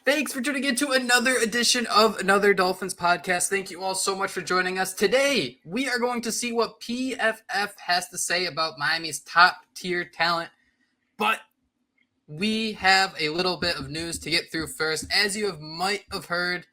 Thanks for tuning in to another edition of Another Dolphins Podcast. Thank you all so much for joining us. Today, we are going to see what PFF has to say about Miami's top-tier talent, but we have a little bit of news to get through first. As you might have heard,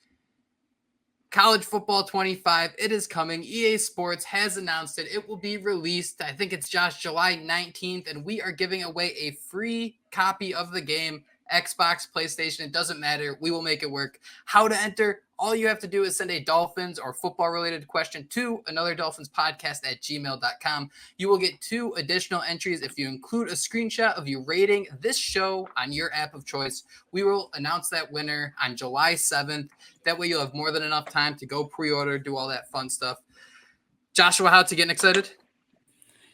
College Football 25, it is coming. EA Sports has announced it. It will be released, I think it's July 19th, and we are giving away a free copy of the game. Xbox, PlayStation, it doesn't matter. We will make it work. How to enter? All you have to do is send a Dolphins or football-related question to AnotherDolphinsPodcast@gmail.com. You will get 2 additional entries if you include a screenshot of you rating this show on your app of choice. We will announce that winner on July 7th. That way you'll have more than enough time to go pre-order, do all that fun stuff. Joshua Houtz, you getting excited?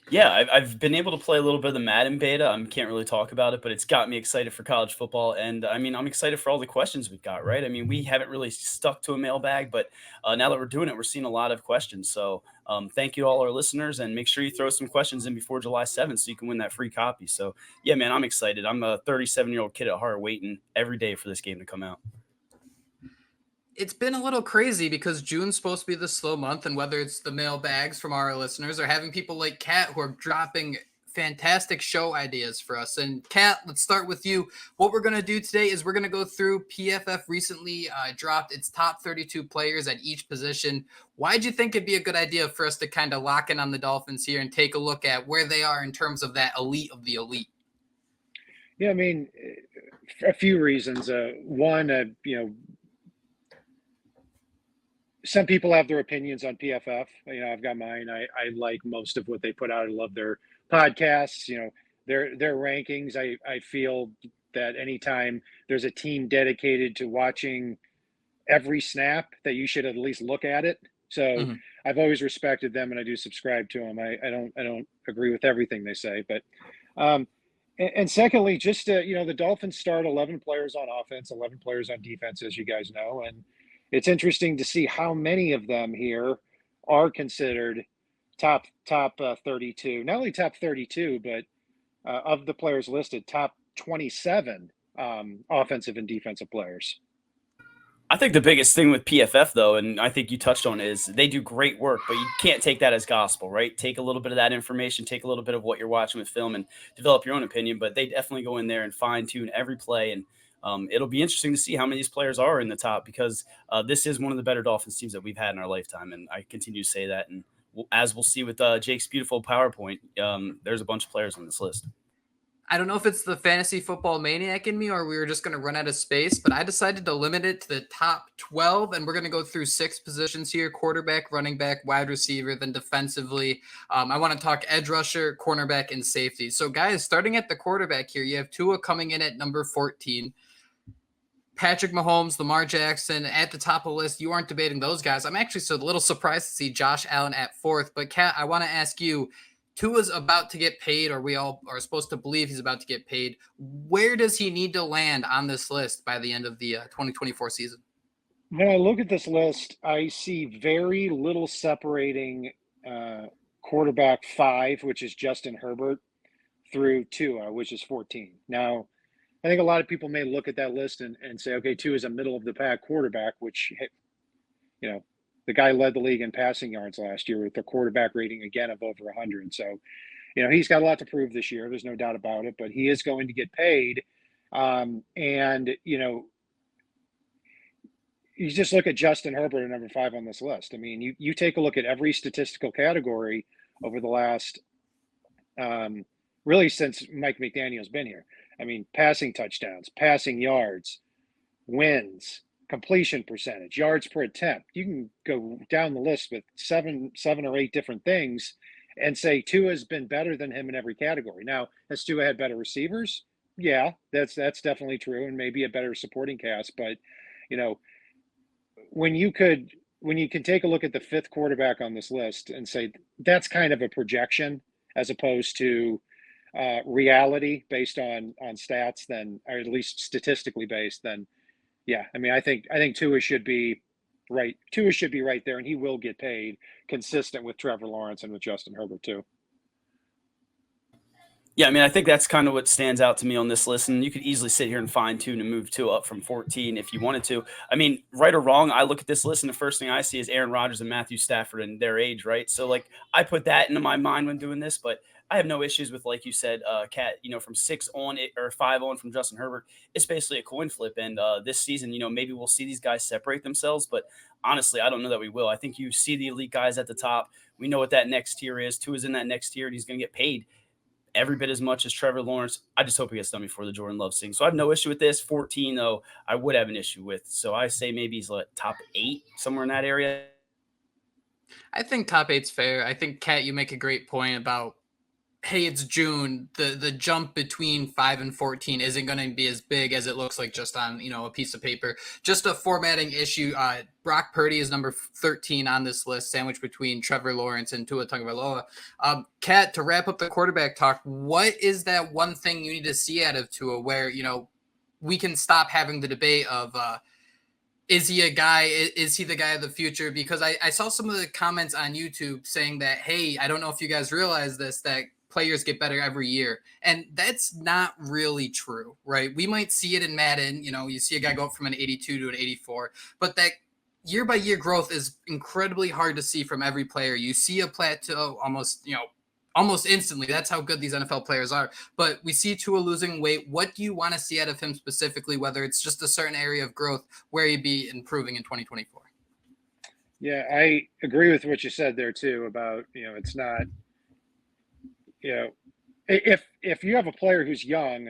Yeah, I've been able to play a little bit of the Madden beta. I can't really talk about it, but it's got me excited for college football. And I mean, I'm excited for all the questions we've got, right? I mean, we haven't really stuck to a mailbag, but now that we're doing it, we're seeing a lot of questions. So thank you to all our listeners, and make sure you throw some questions in before July 7th so you can win that free copy. So yeah, man, I'm excited. I'm a 37-year-old kid at heart waiting every day for this game to come out. It's been a little crazy because June's supposed to be the slow month, and whether it's the mailbags from our listeners or having people like Kat who are dropping fantastic show ideas for us. And Kat, let's start with you. What we're going to do today is we're going to go through PFF recently dropped its top 32 players at each position. Why'd you think it'd be a good idea for us to kind of lock in on the Dolphins here and take a look at where they are in terms of that elite of the elite? Yeah, I mean, a few reasons. One, some people have their opinions on PFF. I've got mine. I like most of what they put out. I love their podcasts. Their rankings. I feel that anytime there's a team dedicated to watching every snap, that you should at least look at it. So I've always respected them, and I do subscribe to them. I don't agree with everything they say, but and secondly, just the Dolphins start 11 players on offense, 11 players on defense, as you guys know, and it's interesting to see how many of them here are considered top 32. Not only top 32, but of the players listed, top 27 offensive and defensive players. I think the biggest thing with PFF, though, and I think you touched on, is they do great work, but you can't take that as gospel, right? Take a little bit of that information, take a little bit of what you're watching with film, and develop your own opinion. But they definitely go in there and fine-tune every play, and it'll be interesting to see how many of these players are in the top, because this is one of the better Dolphins teams that we've had in our lifetime, and I continue to say that. And as we'll see with Jake's beautiful PowerPoint, there's a bunch of players on this list. I don't know if it's the fantasy football maniac in me or we were just going to run out of space, but I decided to limit it to the top 12, and we're going to go through 6 positions here: quarterback, running back, wide receiver, then defensively. I want to talk edge rusher, cornerback, and safety. So, guys, starting at the quarterback here, you have Tua coming in at number 14. Patrick Mahomes, Lamar Jackson at the top of the list. You aren't debating those guys. I'm actually a little surprised to see Josh Allen at 4th. But, Kat, I want to ask you, Tua's about to get paid, or we all are supposed to believe he's about to get paid. Where does he need to land on this list by the end of the 2024 season? When I look at this list, I see very little separating quarterback 5, which is Justin Herbert, through Tua, which is 14. Now, I think a lot of people may look at that list and say, okay, Tua is a middle-of-the-pack quarterback, which, the guy led the league in passing yards last year with a quarterback rating, again, of over 100. So, he's got a lot to prove this year. There's no doubt about it, but he is going to get paid. You just look at Justin Herbert at number 5 on this list. I mean, you take a look at every statistical category over the last, really since Mike McDaniel's been here. I mean, passing touchdowns, passing yards, wins, completion percentage, yards per attempt. You can go down the list with seven or 8 different things and say Tua's been better than him in every category. Now, has Tua had better receivers? Yeah, that's definitely true, and maybe a better supporting cast. But, when you can take a look at the 5th quarterback on this list and say that's kind of a projection as opposed to reality based on stats, then, or at least statistically based, then yeah, I mean, I think Tua should be right. Tua should be right there, and he will get paid, consistent with Trevor Lawrence and with Justin Herbert too. Yeah, I mean, I think that's kind of what stands out to me on this list. And you could easily sit here and fine tune and move two up from 14 if you wanted to. I mean, right or wrong, I look at this list and the first thing I see is Aaron Rodgers and Matthew Stafford and their age, right? So, like, I put that into my mind when doing this, but I have no issues with, like you said, Cat, from 6 on it or 5 on from Justin Herbert. It's basically a coin flip. And this season, maybe we'll see these guys separate themselves, but honestly, I don't know that we will. I think you see the elite guys at the top. We know what that next tier is. Tua is in that next tier, and he's going to get paid every bit as much as Trevor Lawrence. I just hope he gets done before the Jordan Love thing. So I have no issue with this. 14, though, I would have an issue with. So I say maybe he's like top 8, somewhere in that area. I think top 8's fair. I think, Kat, you make a great point about, hey, it's June. The jump between 5 and 14 isn't going to be as big as it looks like just on, a piece of paper. Just a formatting issue. Brock Purdy is number 13 on this list, sandwiched between Trevor Lawrence and Tua Tagovailoa. Kat, to wrap up the quarterback talk, what is that one thing you need to see out of Tua where, we can stop having the debate of is he a guy? Is he the guy of the future? Because I saw some of the comments on YouTube saying that, hey, I don't know if you guys realize this, that players get better every year. And that's not really true, right? We might see it in Madden. You see a guy go up from an 82 to an 84, but that year by year growth is incredibly hard to see from every player. You see a plateau almost instantly. That's how good these NFL players are. But we see Tua losing weight. What do you want to see out of him specifically, whether it's just a certain area of growth where he'd be improving in 2024? Yeah, I agree with what you said there too about, it's not, if you have a player who's young,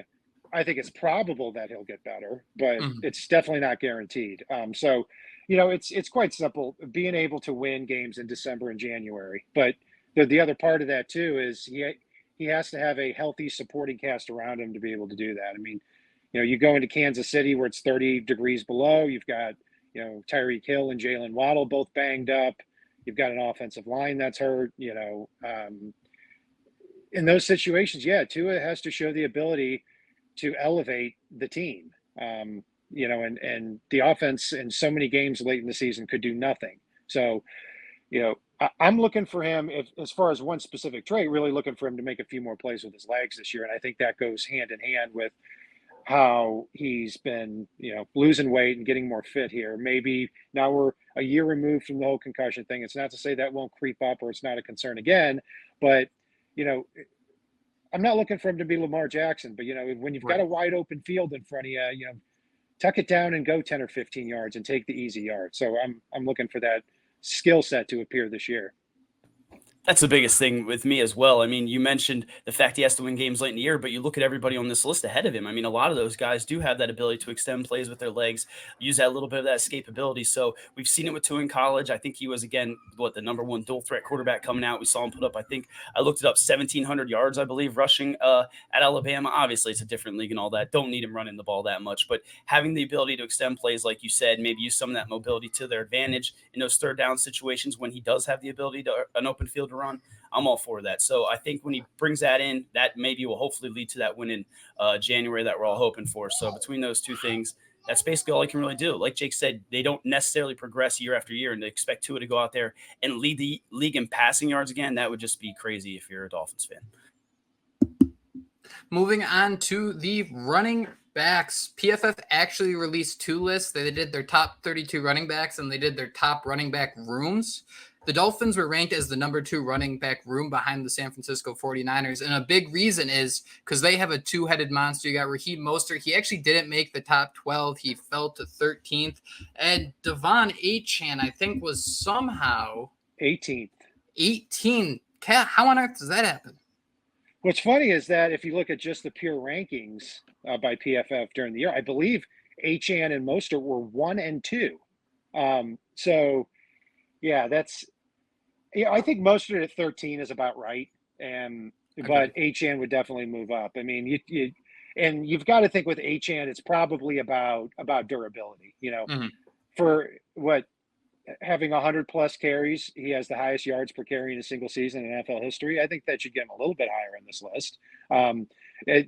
I think it's probable that he'll get better, but it's definitely not guaranteed. So, it's quite simple, being able to win games in December and January. But the other part of that too is he has to have a healthy supporting cast around him to be able to do that. I mean, you go into Kansas City where it's 30 degrees below. You've got, Tyreek Hill and Jalen Waddle both banged up. You've got an offensive line that's hurt. In those situations, Tua has to show the ability to elevate the team. And the offense in so many games late in the season could do nothing. So, I'm looking for him, as far as one specific trait, really looking for him to make a few more plays with his legs this year. And I think that goes hand in hand with how he's been, losing weight and getting more fit here. Maybe now we're a year removed from the whole concussion thing. It's not to say that won't creep up or it's not a concern again, but I'm not looking for him to be Lamar Jackson, but when you've got a wide open field in front of you, tuck it down and go 10 or 15 yards and take the easy yards. So I'm looking for that skill set to appear this year. That's the biggest thing with me as well. I mean, you mentioned the fact he has to win games late in the year, but you look at everybody on this list ahead of him. I mean, a lot of those guys do have that ability to extend plays with their legs, use that little bit of that escapability. So we've seen it with Tua in college. I think he was, again, the number one dual threat quarterback coming out. We saw him put up, I looked it up, 1,700 yards, I believe, rushing at Alabama. Obviously, it's a different league and all that. Don't need him running the ball that much, but having the ability to extend plays, like you said, maybe use some of that mobility to their advantage in those third down situations when he does have the ability to an open field to run. I'm all for that. So I think when he brings that in, that maybe will hopefully lead to that win in January that we're all hoping for. So between those two things, that's basically all he can really do. Like Jake said, they don't necessarily progress year after year, and to expect Tua to go out there and lead the league in passing yards again, that would just be crazy if you're a Dolphins fan. Moving on to the running backs. PFF actually released 2 lists. They did their top 32 running backs, and they did their top running back rooms. The Dolphins were ranked as the number 2 running back room behind the San Francisco 49ers. And a big reason is because they have a 2-headed monster. You got Raheem Mostert. He actually didn't make the top 12. He fell to 13th. And Devon Achane, I think, was somehow 18th. 18. Cat, how on earth does that happen? What's funny is that if you look at just the pure rankings by PFF during the year, I believe Achane and Mostert were 1 and 2. So, yeah, I think Mostert at 13 is about right. But Achane would definitely move up. I mean, you've got to think with Achane, it's probably about durability, for having 100 plus carries. He has the highest yards per carry in a single season in NFL history. I think that should get him a little bit higher on this list.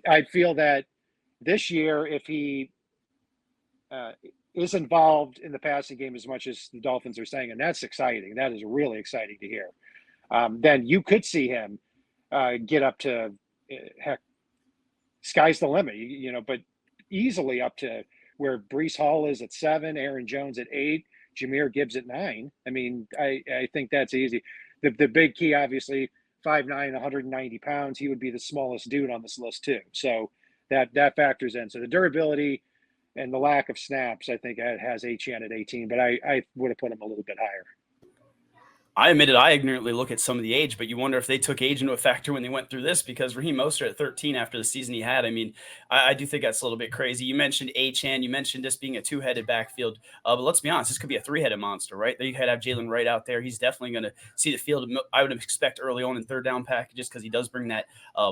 I feel that this year, if he is involved in the passing game as much as the Dolphins are saying, and that's exciting. That is really exciting to hear. Then you could see him get up to sky's the limit, but easily up to where Breece Hall is at 7, Aaron Jones at 8, Jahmyr Gibbs at 9. I mean, I think that's easy. The big key, obviously, 5'9", 190 pounds. He would be the smallest dude on this list too. So that factors in. So the durability and the lack of snaps, I think, has Achane at 18, but I would have put him a little bit higher. I admitted I ignorantly look at some of the age, but you wonder if they took age into a factor when they went through this, because Raheem Mostert at 13 after the season he had. I mean, I do think that's a little bit crazy. You mentioned Achane, you mentioned this being a 2-headed backfield, but let's be honest, this could be a 3-headed monster, right? You could have Jalen Wright out there. He's definitely going to see the field. I would expect early on in third down packages because he does bring that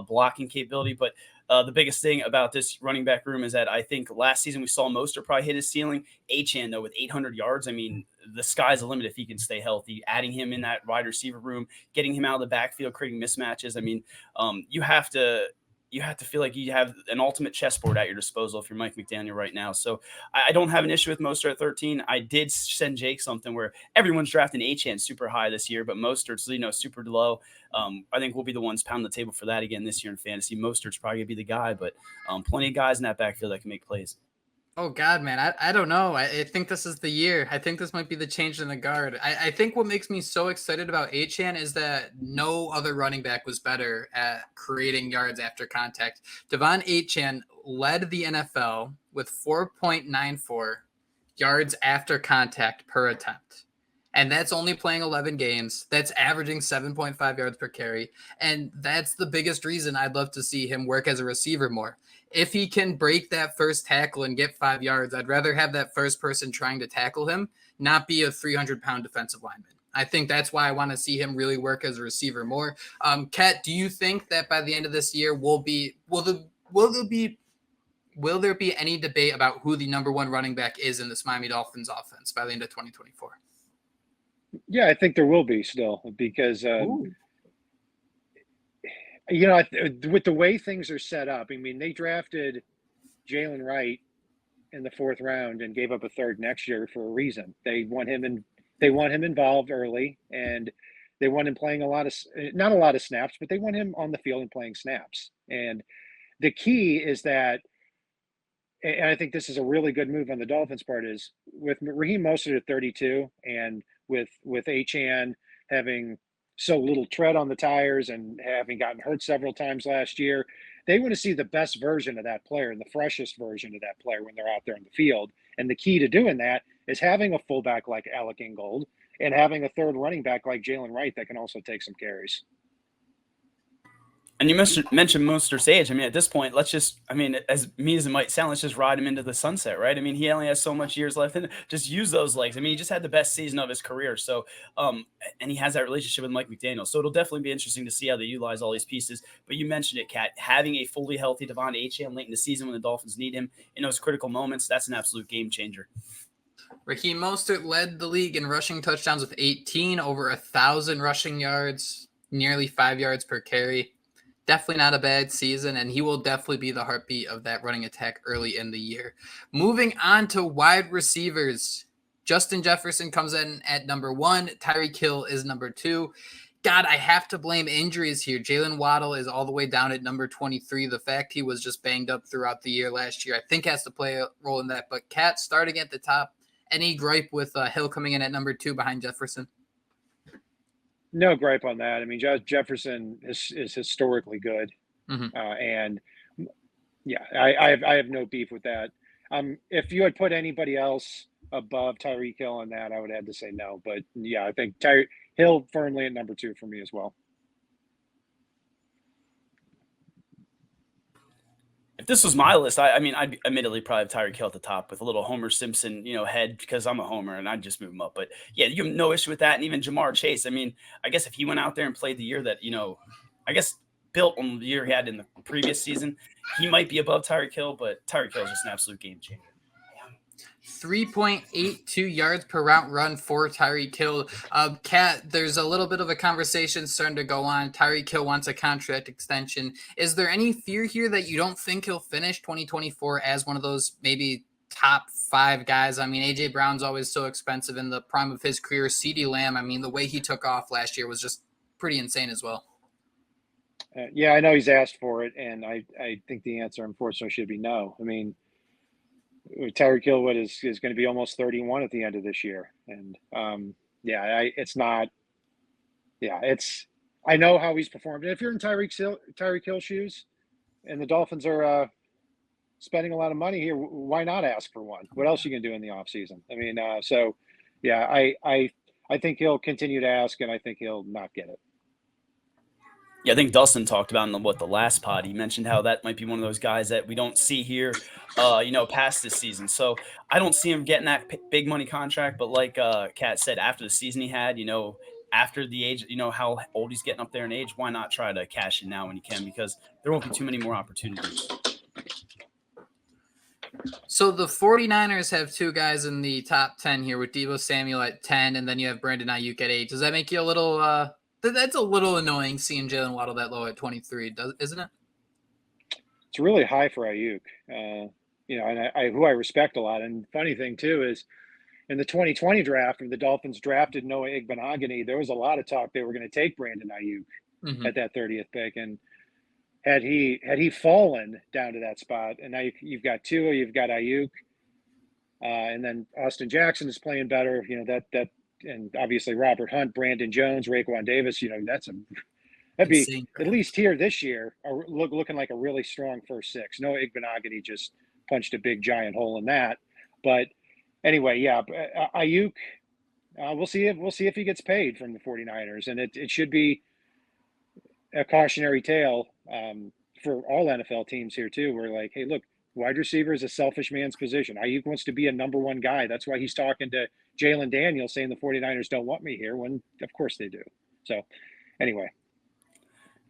blocking capability, but the biggest thing about this running back room is that I think last season we saw Mostert probably hit his ceiling. Achane, though, with 800 yards, I mean, the sky's the limit if he can stay healthy. Adding him in that wide receiver room, getting him out of the backfield, creating mismatches. I mean, you have to feel like you have an ultimate chessboard at your disposal if you're Mike McDaniel right now. So I don't have an issue with Mostert at 13. I did send Jake something where everyone's drafting Achane super high this year, but Mostert's super low. I think we'll be the ones pounding the table for that again this year in fantasy. Mostert's probably gonna be the guy, but plenty of guys in that backfield that can make plays. Oh, God, man. I don't know. I think this is the year. I think this might be the change in the guard. I think what makes me so excited about Achane is that no other running back was better at creating yards after contact. Devon Achane led the NFL with 4.94 yards after contact per attempt. And that's only playing 11 games. That's averaging 7.5 yards per carry. And that's the biggest reason I'd love to see him work as a receiver more. If he can break that first tackle and get 5 yards, I'd rather have that first person trying to tackle him not be a 300-pound defensive lineman. I think that's why I want to see him really work as a receiver more. Kat, do you think that by the end of this year will there be any debate about who the number one running back is in this Miami Dolphins offense by the end of 2024? Yeah, I think there will be still, because with the way things are set up, I mean, they drafted Jalen Wright in the 4th round and gave up a 3rd next year for a reason. They want him involved early, and they want him playing not a lot of snaps, but they want him on the field and playing snaps. And the key is that, and I think this is a really good move on the Dolphins' part, is with Raheem Mostert at 32 and with Achane having so little tread on the tires and having gotten hurt several times last year, they want to see the best version of that player and the freshest version of that player when they're out there in the field. And the key to doing that is having a fullback like Alec Ingold and having a 3rd running back like Jalen Wright that can also take some carries. And you mentioned Mostert's age. I mean, at this point, as mean as it might sound, let's just ride him into the sunset, right? I mean, he only has so much years left, and just use those legs. I mean, he just had the best season of his career. So, and he has that relationship with Mike McDaniel. So it'll definitely be interesting to see how they utilize all these pieces. But you mentioned it, Kat, having a fully healthy Devon Achane late in the season when the Dolphins need him in those critical moments, that's an absolute game changer. Raheem Mostert led the league in rushing touchdowns with 18, over 1,000 rushing yards, nearly 5 yards per carry. Definitely not a bad season, and he will definitely be the heartbeat of that running attack early in the year. Moving on to wide receivers, Justin Jefferson comes in at number 1. Tyreek Hill is number 2. God, I have to blame injuries here. Jalen Waddle is all the way down at number 23. The fact he was just banged up throughout the year last year, I think, has to play a role in that. But Kat, starting at the top, any gripe with Hill coming in at number 2 behind Jefferson? No gripe on that. I mean, Jefferson is historically good. Mm-hmm. And yeah, I have no beef with that. If you had put anybody else above Tyreek Hill on that, I would have to say no. But yeah, I think Hill firmly at number 2 for me as well. If this was my list, I'd admittedly probably have Tyreek Hill at the top with a little Homer Simpson, head, because I'm a Homer and I'd just move him up. But yeah, you have no issue with that. And even Jamar Chase, I mean, I guess if he went out there and played the year that, I guess built on the year he had in the previous season, he might be above Tyreek Hill, but Tyreek Hill is just an absolute game changer. 3.82 yards per route run for Tyreek Hill. Kat, there's a little bit of a conversation starting to go on. Tyreek Hill wants a contract extension. Is there any fear here that you don't think he'll finish 2024 as one of those maybe top 5 guys? I mean, A.J. Brown's always so expensive in the prime of his career. CeeDee Lamb, I mean, the way he took off last year was just pretty insane as well. Yeah, I know he's asked for it, and I think the answer, unfortunately, should be no. I mean, Tyreek Hill is going to be almost 31 at the end of this year, and it's not. Yeah, it's. I know how he's performed. And if you're in Tyreek Hill shoes, and the Dolphins are spending a lot of money here, why not ask for one? What else are you going to do in the offseason? I mean, yeah, I think he'll continue to ask, and I think he'll not get it. Yeah, I think Dustin talked about in the last pod. He mentioned how that might be one of those guys that we don't see here, past this season. So I don't see him getting that big money contract. But like Kat said, after the season he had, after the age, how old he's getting up there in age, why not try to cash in now when you can? Because there won't be too many more opportunities. So the 49ers have two guys in the top 10 here with Deebo Samuel at 10, and then you have Brandon Ayuk at 8. Does that make you a little that's a little annoying seeing Jalen Waddle that low at 23, isn't it? It's really high for Ayuk, and who I respect a lot. And funny thing too is, in the 2020 draft, when the Dolphins drafted Noah Igbenogany, there was a lot of talk they were going to take Brandon Ayuk at that 30th pick, and had he fallen down to that spot, and now you've got Tua, you've got Ayuk, and then Austin Jackson is playing better. And obviously Robert Hunt, Brandon Jones, Raekwon Davis. That'd be at least here this year, looking like a really strong first six. Noah Igbenogany just punched a big giant hole in that. But anyway, yeah, Ayuk, we'll see if he gets paid from the 49ers, and it should be a cautionary tale for all NFL teams here too. We're like, hey, look, wide receiver is a selfish man's position. Ayuk wants to be a number one guy. That's why he's talking to Jalen Daniels saying the 49ers don't want me here, when of course they do. So anyway.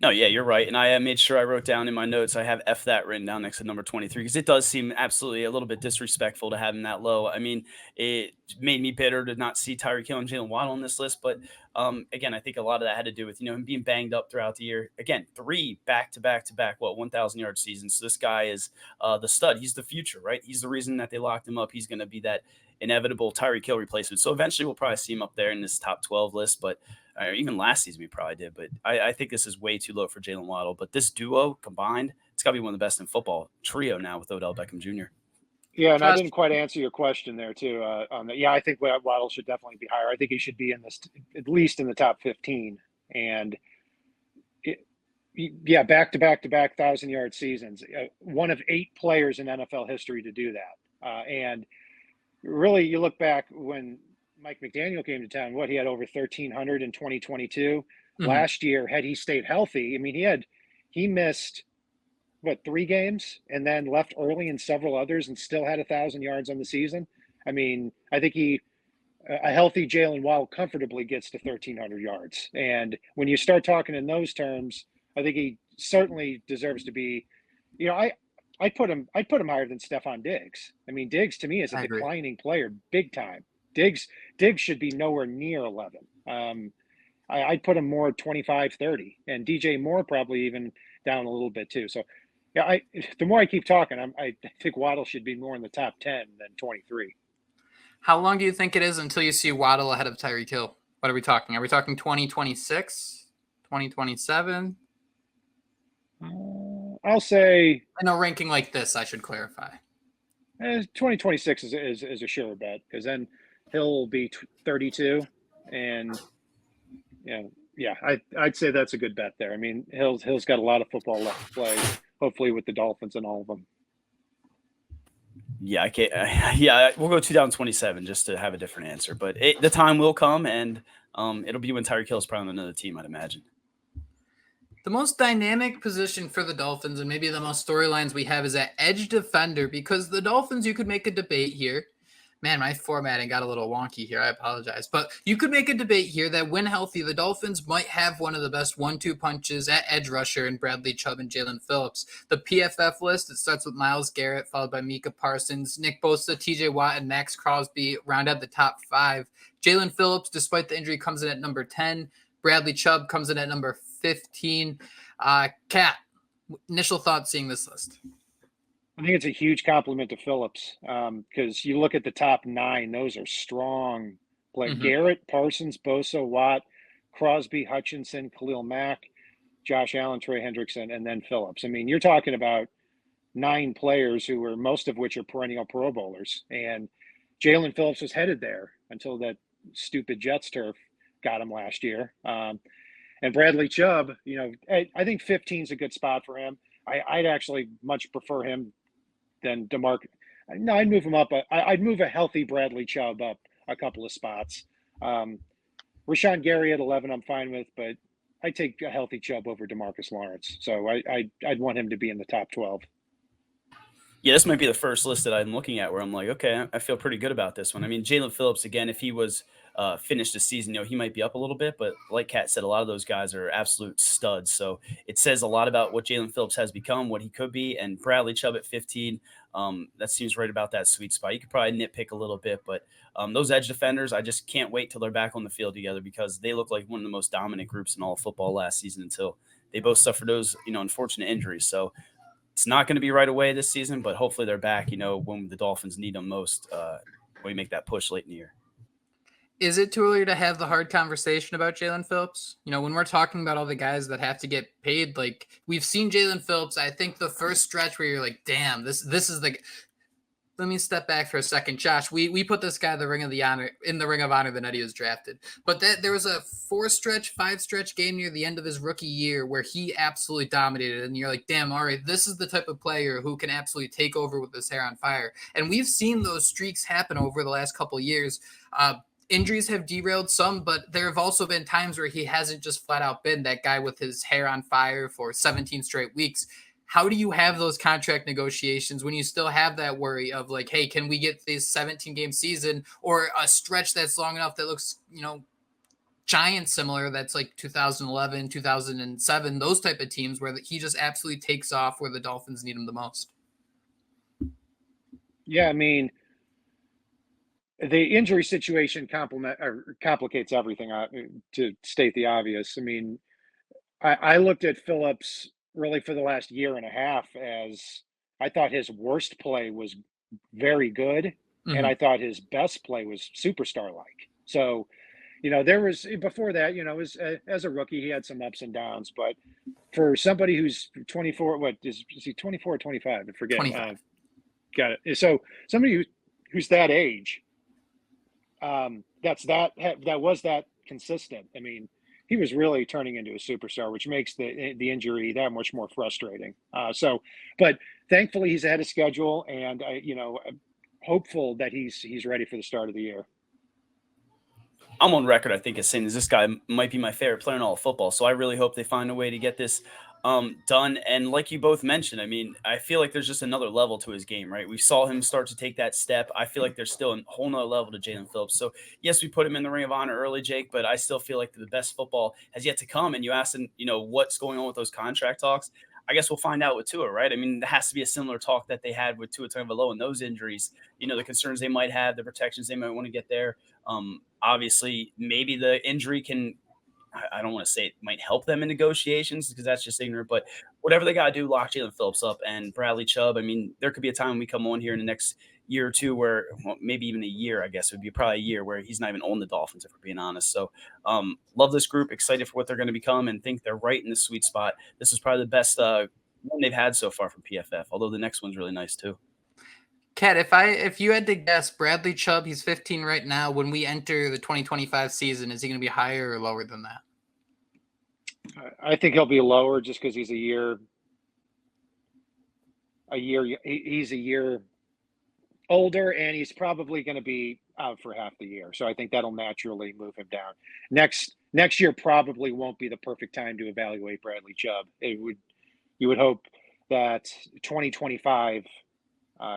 No, yeah, you're right. And I made sure I wrote down in my notes, I have F that written down next to number 23, because it does seem absolutely a little bit disrespectful to have him that low. I mean, it made me bitter to not see Tyreek Hill and Jalen Waddle on this list. But again, I think a lot of that had to do with, him being banged up throughout the year. Again, 3 back-to-back, 1,000-yard seasons. So this guy is the stud. He's the future, right? He's the reason that they locked him up. He's going to be that inevitable Tyreek Hill replacement. So eventually we'll probably see him up there in this top 12 list. But even last season we probably did, but I think this is way too low for Jalen Waddle. But this duo combined, it's got to be one of the best in football. Trio now with Odell Beckham Jr. Yeah, and I didn't quite answer your question there too. On that, yeah, I think Waddle should definitely be higher. I think he should be in this, at least in the top 15. And back-to-back 1,000-yard seasons. One of 8 players in NFL history to do that. And really, you look back when Mike McDaniel came to town, he had over 1,300 in 2022. Last year, had he stayed healthy, I mean, he missed 3 games and then left early in several others and still had 1,000 yards on the season. I mean, I think a healthy Jalen Waddle comfortably gets to 1,300 yards. And when you start talking in those terms, I think he certainly deserves to be, I'd put him higher than Stephon Diggs. I mean, Diggs to me is a declining player, big time. Diggs should be nowhere near 11. I'd put him more 25, 30, and DJ Moore probably even down a little bit too. So, yeah, the more I keep talking, I think Waddle should be more in the top 10 than 23. How long do you think it is until you see Waddle ahead of Tyreek Hill? What are we talking? Are we talking 2026, 2027? I'll say. In a ranking like this, I should clarify. 2026 is a sure bet, because then Hill will be 32, and I'd say that's a good bet there. I mean, Hill's got a lot of football left to play, hopefully with the Dolphins and all of them. Yeah, I can't. We'll go 2027 just to have a different answer, but the time will come, and it'll be when Tyreek Hill is probably on another team, I'd imagine. The most dynamic position for the Dolphins, and maybe the most storylines we have, is at edge defender, because the Dolphins, you could make a debate here. Man, my formatting got a little wonky here. I apologize. But you could make a debate here that when healthy, the Dolphins might have one of the best 1-2 punches at edge rusher in Bradley Chubb and Jalen Phillips. The PFF list, it starts with Myles Garrett, followed by Micah Parsons, Nick Bosa, TJ Watt, and Max Crosby round out the top 5. Jalen Phillips, despite the injury, comes in at number 10. Bradley Chubb comes in at number 15. Kat, initial thoughts seeing this list? I think it's a huge compliment to Phillips, because you look at the top 9; those are strong players. Garrett, Parsons, Bosa, Watt, Crosby, Hutchinson, Khalil Mack. Josh Allen, Trey Hendrickson, and then Phillips. I mean, you're talking about 9 players who were, most of which are perennial Pro Bowlers. And Jalen Phillips was headed there until that stupid Jets turf got him last year. And Bradley Chubb, I think 15 is a good spot for him. I'd actually much prefer him than DeMarcus. No, I'd move him up. I'd move a healthy Bradley Chubb up a couple of spots. Rashawn Gary at 11, I'm fine with, but I take a healthy Chubb over DeMarcus Lawrence. So I'd want him to be in the top 12. Yeah, this might be the first list that I'm looking at where I'm like, okay, I feel pretty good about this one. I mean, Jalen Phillips, again, if he was finished the season, he might be up a little bit, but like Kat said, a lot of those guys are absolute studs. So it says a lot about what Jalen Phillips has become, what he could be, and Bradley Chubb at 15. That seems right about that sweet spot. You could probably nitpick a little bit, but those edge defenders, I just can't wait till they're back on the field together because they look like one of the most dominant groups in all of football last season until they both suffered those, unfortunate injuries. So it's not going to be right away this season, but hopefully they're back, when the Dolphins need them most when we make that push late in the year. Is it too early to have the hard conversation about Jalen Phillips? When we're talking about all the guys that have to get paid, like we've seen Jalen Phillips, I think the first stretch where you're like, damn, this is the. Let me step back for a second, Josh. We put this guy in the ring of honor the night he was drafted. But there was a 5-stretch game near the end of his rookie year where he absolutely dominated, and you're like, damn, all right, this is the type of player who can absolutely take over with his hair on fire. And we've seen those streaks happen over the last couple of years. Injuries have derailed some, but there have also been times where he hasn't just flat out been that guy with his hair on fire for 17 straight weeks. How do you have those contract negotiations when you still have that worry of like, hey, can we get this 17-game season or a stretch that's long enough that looks, giant similar, that's like 2011, 2007, those type of teams where he just absolutely takes off where the Dolphins need him the most? Yeah, I mean, the injury situation complicates everything, to state the obvious. I mean, I looked at Phillips really for the last year and a half as I thought his worst play was very good, and I thought his best play was superstar-like. So, there was before that, as a rookie, he had some ups and downs, but for somebody who's 24, what is he 24 or 25? I forget. 25. Got it. So somebody who's that age, that was that consistent. I mean, he was really turning into a superstar, which makes the injury that much more frustrating. But thankfully he's ahead of schedule, and I'm hopeful that he's ready for the start of the year. I'm on record, I think, as saying this guy might be my favorite player in all of football. So I really hope they find a way to get this done. And like you both mentioned, I mean, I feel like there's just another level to his game, right? We saw him start to take that step. I feel like there's still a whole nother level to Jalen Phillips. So yes, we put him in the Ring of Honor early, Jake, but I still feel like the best football has yet to come. And you asked him, what's going on with those contract talks? I guess we'll find out with Tua, right? I mean, there has to be a similar talk that they had with Tua Tagovailoa and those injuries, the concerns they might have, the protections they might want to get there. Obviously, maybe the injury I don't want to say it might help them in negotiations because that's just ignorant, but whatever they got to do, lock Jalen Phillips up and Bradley Chubb. I mean, there could be a time when we come on here in the next year or two where, well, maybe even a year, I guess it would be probably a year where he's not even on the Dolphins, if we're being honest. So love this group, excited for what they're going to become, and think they're right in the sweet spot. This is probably the best one they've had so far from PFF, although the next one's really nice too. Kat, if you had to guess, Bradley Chubb, he's 15 right now. When we enter the 2025 season, is he going to be higher or lower than that? I think he'll be lower just because he's a year older, and he's probably going to be out for half the year. So I think that'll naturally move him down. Next year probably won't be the perfect time to evaluate Bradley Chubb. You would hope that 2025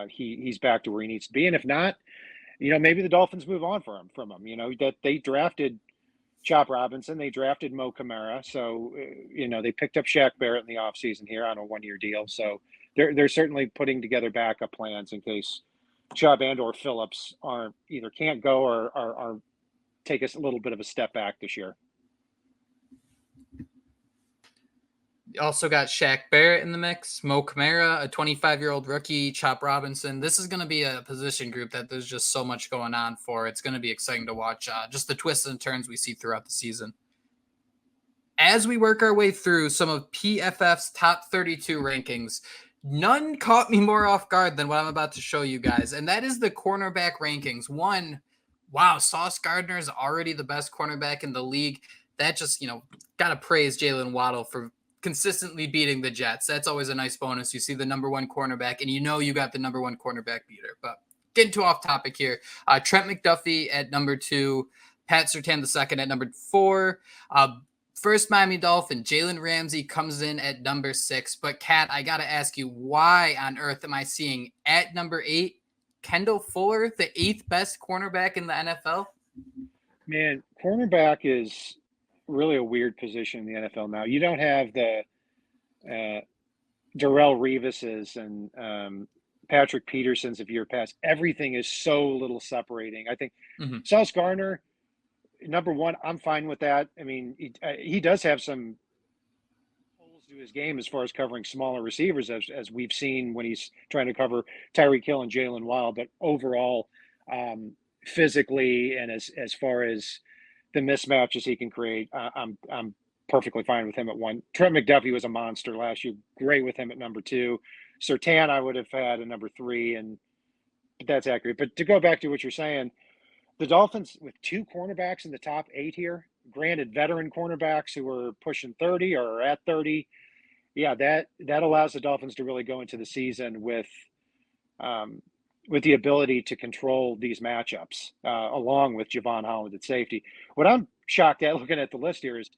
he's back to where he needs to be, and if not, maybe the Dolphins move on from him. That they drafted Chop Robinson, they drafted Mo Kamara, so they picked up Shaq Barrett in the offseason here on a 1-year deal. So they're certainly putting together backup plans in case Chubb and or Phillips either can't go or take us a little bit of a step back this year. You also got Shaq Barrett in the mix, Mo Kamara, a 25-year-old rookie, Chop Robinson. This is going to be a position group that there's just so much going on for. It's going to be exciting to watch just the twists and turns we see throughout the season. as we work our way through some of PFF's top 32 rankings, none caught me more off guard than what I'm about to show you guys, and that is the cornerback rankings. One, wow, Sauce Gardner is already the best cornerback in the league. That just, got to praise Jalen Waddle for consistently beating the Jets. That's always a nice bonus. You see the number one cornerback, and you got the number one cornerback beater. But getting too off topic here. Trent McDuffie at number 2, Pat Surtain II at number 4. First Miami Dolphin, Jalen Ramsey comes in at number 6. But Kat, I got to ask you, why on earth am I seeing at number 8, Kendall Fuller, the 8th best cornerback in the NFL? Man, cornerback is really a weird position in the NFL now. You don't have the Darrelle Revises and Patrick Petersons of year past. Everything is so little separating. I think Sauce Gardner, number one, I'm fine with that. I mean, he does have some holes to his game as far as covering smaller receivers, as we've seen when he's trying to cover Tyreek Hill and Jalen Wild. But overall, physically and as far as the mismatches he can create, I'm perfectly fine with him at 1. Trent McDuffie was a monster last year. Great with him at number 2. Surtain I would have had a number 3, and that's accurate. But to go back to what you're saying, the Dolphins with 2 cornerbacks in the top 8 here, granted veteran cornerbacks who are pushing 30 or at 30. Yeah, that allows the Dolphins to really go into the season with the ability to control these matchups, along with Javon Holland at safety. What I'm shocked at looking at the list here is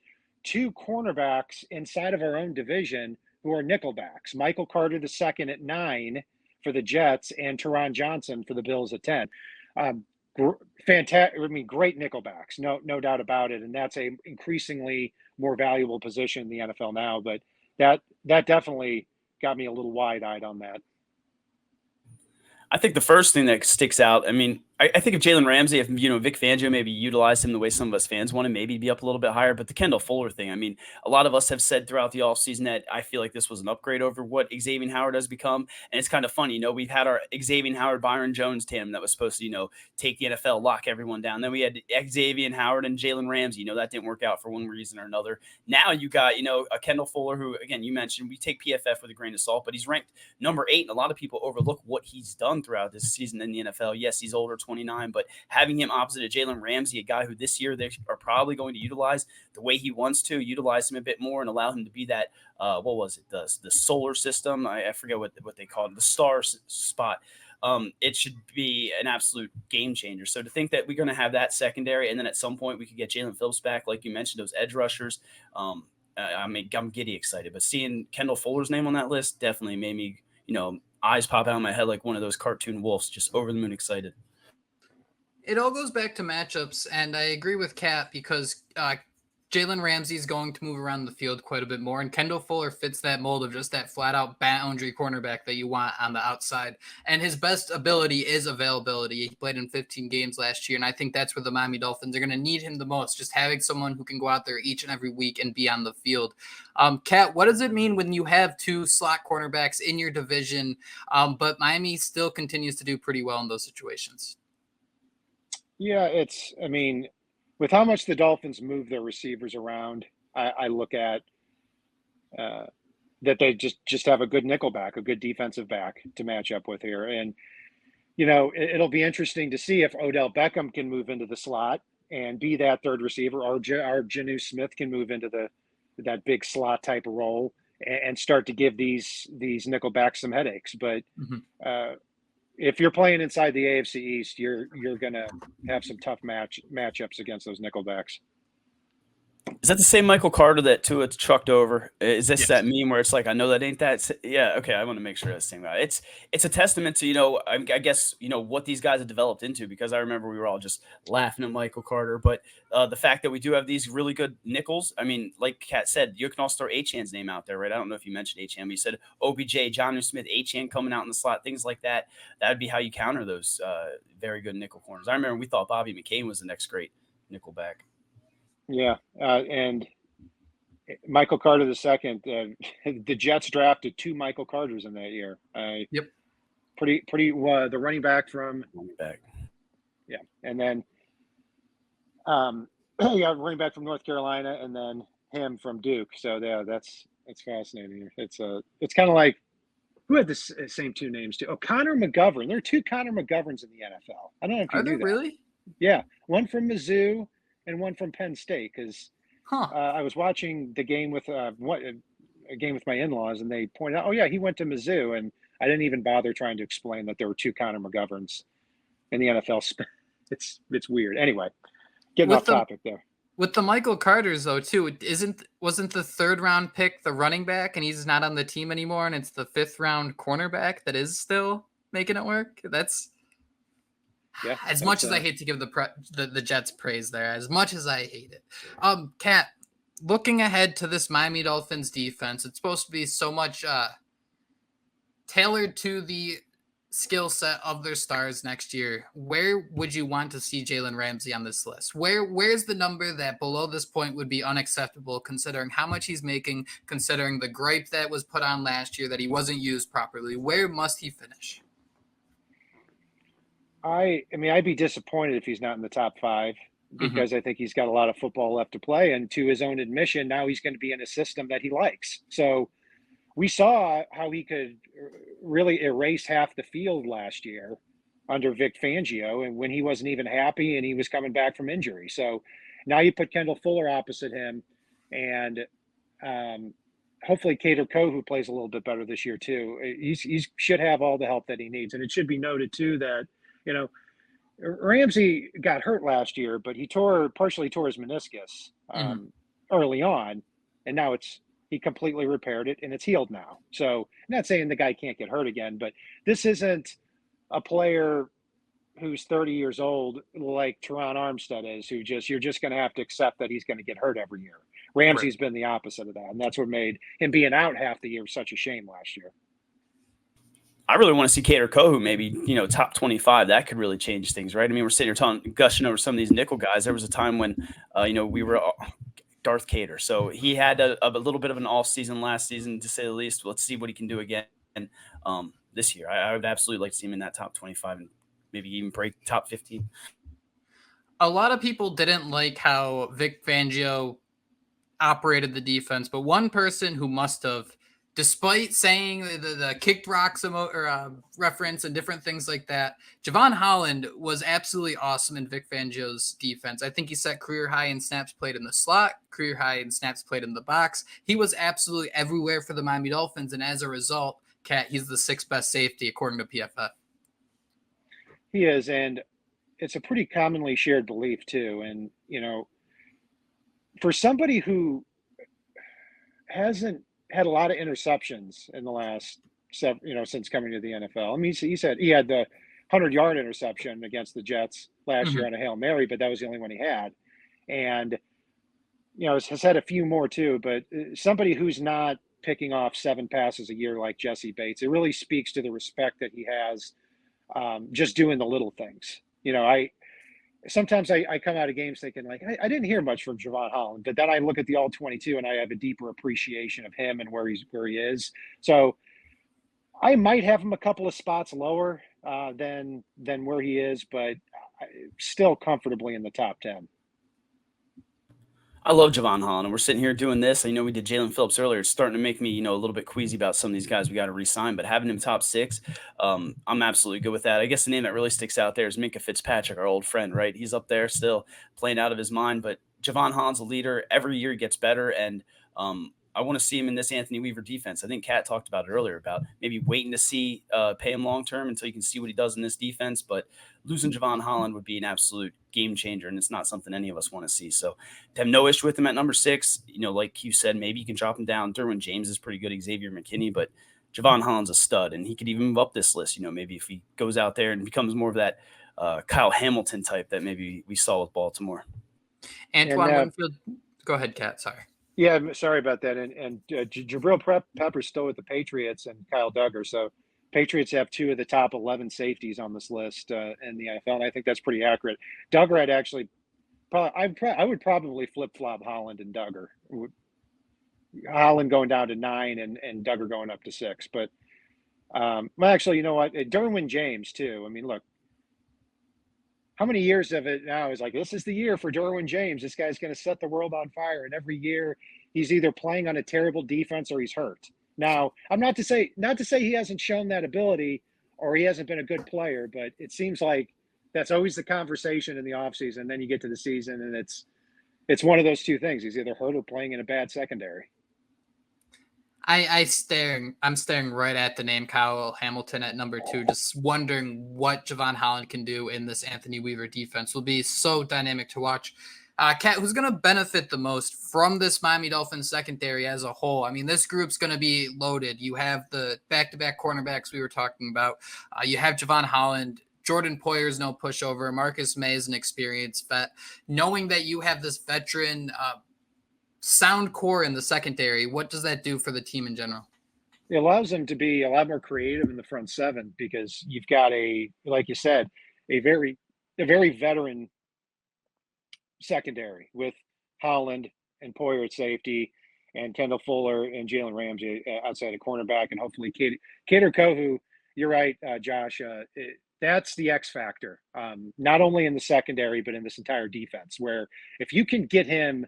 2 cornerbacks inside of our own division who are nickelbacks. Michael Carter II at 9 for the Jets and Teron Johnson for the Bills at 10. Fantastic. I mean, great nickelbacks, no doubt about it. And that's a increasingly more valuable position in the NFL now. But that definitely got me a little wide-eyed on that. I think the first thing that sticks out, I mean, I think if Jalen Ramsey, if Vic Fangio maybe utilized him the way some of us fans want to, maybe be up a little bit higher. But the Kendall Fuller thing, I mean, a lot of us have said throughout the offseason that I feel like this was an upgrade over what Xavier Howard has become. And it's kind of funny, we've had our Xavier Howard, Byron Jones tandem that was supposed to, take the NFL, lock everyone down. Then we had Xavier Howard and Jalen Ramsey. That didn't work out for one reason or another. Now you got, a Kendall Fuller who, again, you mentioned, we take PFF with a grain of salt, but he's ranked number 8. And a lot of people overlook what he's done throughout this season in the NFL. Yes, he's older, 29, but having him opposite of Jalen Ramsey, a guy who this year they are probably going to utilize the way he wants to, utilize him a bit more and allow him to be that, the solar system. I forget what they call it, the star spot. It should be an absolute game changer. So to think that we're going to have that secondary, and then at some point we could get Jalen Phillips back, like you mentioned, those edge rushers. I'm giddy excited. But seeing Kendall Fuller's name on that list definitely made me, eyes pop out of my head like one of those cartoon wolves, just over the moon excited. It all goes back to matchups, and I agree with Kat because Jalen Ramsey is going to move around the field quite a bit more, and Kendall Fuller fits that mold of just that flat-out boundary cornerback that you want on the outside. And his best ability is availability. He played in 15 games last year, and I think that's where the Miami Dolphins are going to need him the most, just having someone who can go out there each and every week and be on the field. Kat, what does it mean when you have 2 slot cornerbacks in your division, but Miami still continues to do pretty well in those situations? Yeah, with how much the Dolphins move their receivers around, I look at that they just have a good nickelback, a good defensive back to match up with here. And, it'll be interesting to see if Odell Beckham can move into the slot and be that third receiver, or Janu Smith can move into that big slot type of role and start to give these nickelbacks some headaches. But if you're playing inside the AFC East, you're going to have some tough matchups against those nickelbacks. Is that the same Michael Carter that Tua chucked over? Is this Yes. that meme where it's like, I know that ain't that? Yeah, okay, I want to make sure that's the same guy. It's a testament to, I guess, what these guys have developed into, because I remember we were all just laughing at Michael Carter. But the fact that we do have these really good nickels, I mean, like Kat said, you can also throw Achan's name out there, right? I don't know if you mentioned Achan, but you said OBJ, Jonnu Smith, Achan coming out in the slot, things like that. That would be how you counter those very good nickel corners. I remember we thought Bobby McCain was the next great nickel back. Yeah, and Michael Carter II, the Jets drafted 2 Michael Carters in that year. Yep. Pretty. The running back from. Yeah, and then running back from North Carolina, and then him from Duke. So yeah, that's fascinating. It's kind of like, who had the same two names too? Oh, Connor McGovern. There are two Connor McGoverns in the NFL. I don't know if you Are there knew that. really? Yeah, one from Mizzou and one from Penn State. Because Huh. I was watching the game with a game with my in-laws, and they pointed out, oh yeah, he went to Mizzou, and I didn't even bother trying to explain that there were two Connor McGoverns in the NFL. It's weird. Anyway, getting With off the topic there. with the Michael Carters though too, wasn't the third round pick the running back and he's not on the team anymore, and it's the fifth round cornerback that is still making it work? That's as much as I hate to give the Jets praise there, as much as I hate it. Kat, looking ahead to this Miami Dolphins defense, it's supposed to be so much tailored to the skill set of their stars next year. Where would you want to see Jalen Ramsey on this list? Where's the number that below this point would be unacceptable, considering how much he's making, considering the gripe that was put on last year that he wasn't used properly? Where must he finish? I mean, I'd be disappointed if he's not in the top 5, because I think he's got a lot of football left to play. And to his own admission, now he's going to be in a system that he likes. So we saw how he could really erase half the field last year under Vic Fangio, and when he wasn't even happy and he was coming back from injury. So now you put Kendall Fuller opposite him, and hopefully Cater Kohu plays a little bit better this year too. He should have all the help that he needs. And it should be noted too that, Ramsey got hurt last year, but he partially tore his meniscus early on, and now he completely repaired it and it's healed now. So I'm not saying the guy can't get hurt again, but this isn't a player who's 30 years old like Teron Armstead is, you're just going to have to accept that he's going to get hurt every year. Ramsey's been the opposite of that, and that's what made him being out half the year such a shame last year. I really want to see Cater Kohu maybe, top 25. That could really change things, right? I mean, we're sitting here gushing over some of these nickel guys. There was a time when, we were Darth Cater. So he had a little bit of an off season last season, to say the least. Let's see what he can do again this year. I would absolutely like to see him in that top 25 and maybe even break top 15. A lot of people didn't like how Vic Fangio operated the defense, but one person who must have, despite saying the kicked rocks reference and different things like that, Javon Holland was absolutely awesome in Vic Fangio's defense. I think he set career high in snaps played in the slot, career high in snaps played in the box. He was absolutely everywhere for the Miami Dolphins, and as a result, Kat, he's the 6th best safety according to PFF. He is, and it's a pretty commonly shared belief too. And, for somebody who hasn't had a lot of interceptions in the last, since coming to the NFL. I mean, he said he had the 100-yard interception against the Jets last year on a Hail Mary, but that was the only one he had. And, has had a few more too, but somebody who's not picking off 7 passes a year like Jesse Bates, it really speaks to the respect that he has just doing the little things. Sometimes I come out of games thinking like, I didn't hear much from Javon Holland, but then I look at the all 22 and I have a deeper appreciation of him and where he is. So I might have him a couple of spots lower than where he is, but still comfortably in the top 10. I love Javon Holland, and we're sitting here doing this. I know we did Jalen Phillips earlier. It's starting to make me, a little bit queasy about some of these guys we got to re-sign, but having him top 6, I'm absolutely good with that. I guess the name that really sticks out there is Minkah Fitzpatrick, our old friend, right? He's up there still playing out of his mind, but Javon Holland's a leader. Every year he gets better, and I want to see him in this Anthony Weaver defense. I think Kat talked about it earlier about maybe waiting to see pay him long-term until you can see what he does in this defense. But losing Javon Holland would be an absolute game changer, and it's not something any of us want to see. So to have no issue with him at number 6, like you said, maybe you can drop him down. Derwin James is pretty good, Xavier McKinney, but Javon Holland's a stud, and he could even move up this list. Maybe if he goes out there and becomes more of that Kyle Hamilton type that maybe we saw with Baltimore. Antoine Winfield. Go ahead, Kat. Sorry. Yeah, I'm sorry about that. And Jabril Pepper's still with the Patriots and Kyle Duggar. So Patriots have 2 of the top 11 safeties on this list in the NFL, and I think that's pretty accurate. Duggar had actually I would probably flip-flop Holland and Duggar. Holland going down to 9 and Duggar going up to 6. But actually, you know what? Derwin James, too. I mean, look, how many years of it now is like, this is the year for Derwin James. This guy's going to set the world on fire. And every year he's either playing on a terrible defense or he's hurt. Now, I'm not to say he hasn't shown that ability or he hasn't been a good player, but it seems like that's always the conversation in the offseason. And then you get to the season and it's one of those two things. He's either hurt or playing in a bad secondary. I'm staring right at the name Kyle Hamilton at number 2, just wondering what Javon Holland can do in this Anthony Weaver defense. Will be so dynamic to watch. Kat, who's going to benefit the most from this Miami Dolphins secondary as a whole? I mean, this group's going to be loaded. You have the back-to-back cornerbacks we were talking about. You have Javon Holland. Jordan Poyer's no pushover. Marcus May is an experienced vet. Knowing that you have this veteran sound core in the secondary, what does that do for the team in general? It allows them to be a lot more creative in the front seven because you've got like you said, a very veteran secondary with Holland and Poyer at safety and Kendall Fuller and Jalen Ramsey outside of cornerback and hopefully Kader Kohu. You're right, Josh. That's the X factor, not only in the secondary, but in this entire defense, where if you can get him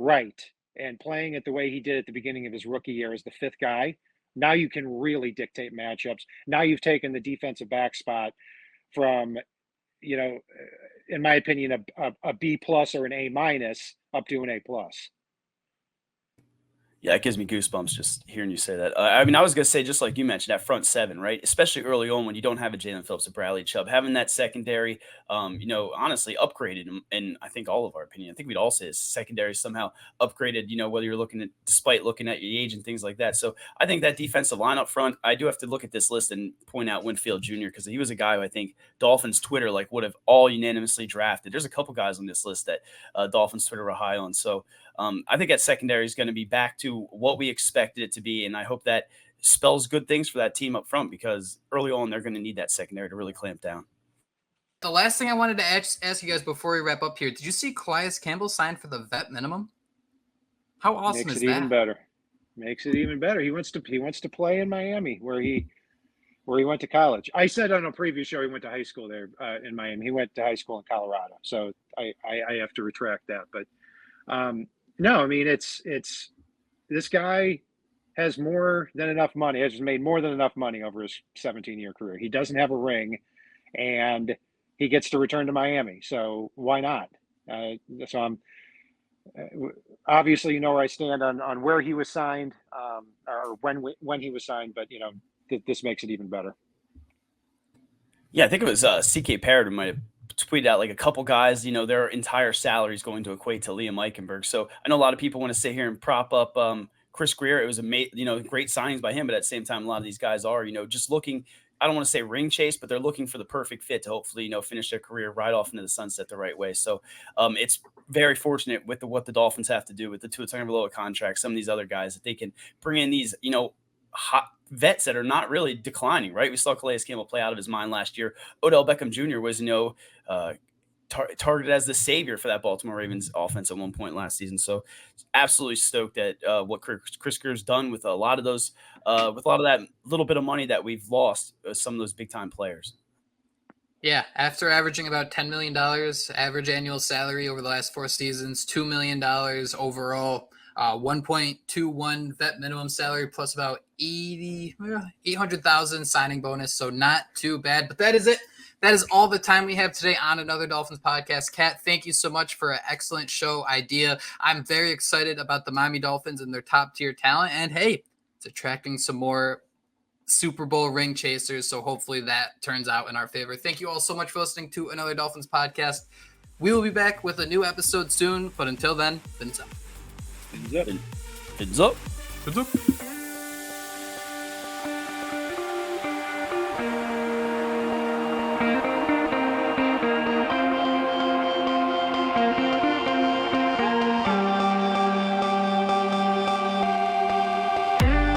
right and playing it the way he did at the beginning of his rookie year as the 5th guy, now you can really dictate matchups. Now you've taken the defensive back spot from, in my opinion, a B+ or an A- up to an A+. Yeah, it gives me goosebumps just hearing you say that. I mean, I was going to say, just like you mentioned, that front seven, right? Especially early on when you don't have a Jalen Phillips or Bradley Chubb, having that secondary, honestly upgraded them. And I think all of our opinion, I think we'd all say is secondary somehow upgraded, whether you're despite looking at your age and things like that. So I think that defensive line up front, I do have to look at this list and point out Winfield Jr. because he was a guy who I think Dolphins Twitter would have all unanimously drafted. There's a couple guys on this list that Dolphins Twitter were high on. So I think that secondary is going to be back to what we expected it to be, and I hope that spells good things for that team up front because early on they're going to need that secondary to really clamp down. The last thing I wanted to ask you guys before we wrap up here, did you see Calais Campbell sign for the vet minimum? How awesome is that? Makes it even better. He wants to play in Miami where he went to college. I said on a previous show he went to high school there in Miami. He went to high school in Colorado, so I have to retract that, but. No, I mean, it's this guy has more than enough money, has made more than enough money over his 17-year career. He doesn't have a ring and he gets to return to Miami. So why not? So I'm obviously, where I stand on where he was signed or when he was signed, but this makes it even better. Yeah, I think it was CK Parrott who might have tweeted out a couple guys, their entire salary is going to equate to Liam Eichenberg. So I know a lot of people want to sit here and prop up Chris Greer. It was great signings by him, but at the same time, a lot of these guys are, just looking, I don't want to say ring chase, but they're looking for the perfect fit to hopefully, finish their career right off into the sunset the right way. So it's very fortunate with what the Dolphins have to do with the Tua Tagovailoa contract, some of these other guys that they can bring in these, hot vets that are not really declining, right? We saw Calais Campbell play out of his mind last year. Odell Beckham Jr. was, targeted as the savior for that Baltimore Ravens offense at one point last season. So absolutely stoked at what Chris Greer's done with a lot of those, with a lot of that little bit of money that we've lost, some of those big time players. Yeah, after averaging about $10 million average annual salary over the last 4 seasons, $2 million overall, 1.21 vet minimum salary plus about 800,000 signing bonus. So not too bad, but that is it. That is all the time we have today on Another Dolphins Podcast. Kat, thank you so much for an excellent show idea. I'm very excited about the Miami Dolphins and their top tier talent. And hey, it's attracting some more Super Bowl ring chasers. So hopefully that turns out in our favor. Thank you all so much for listening to Another Dolphins Podcast. We will be back with a new episode soon. But until then, fins up. Fins up. Fins up. Fins up.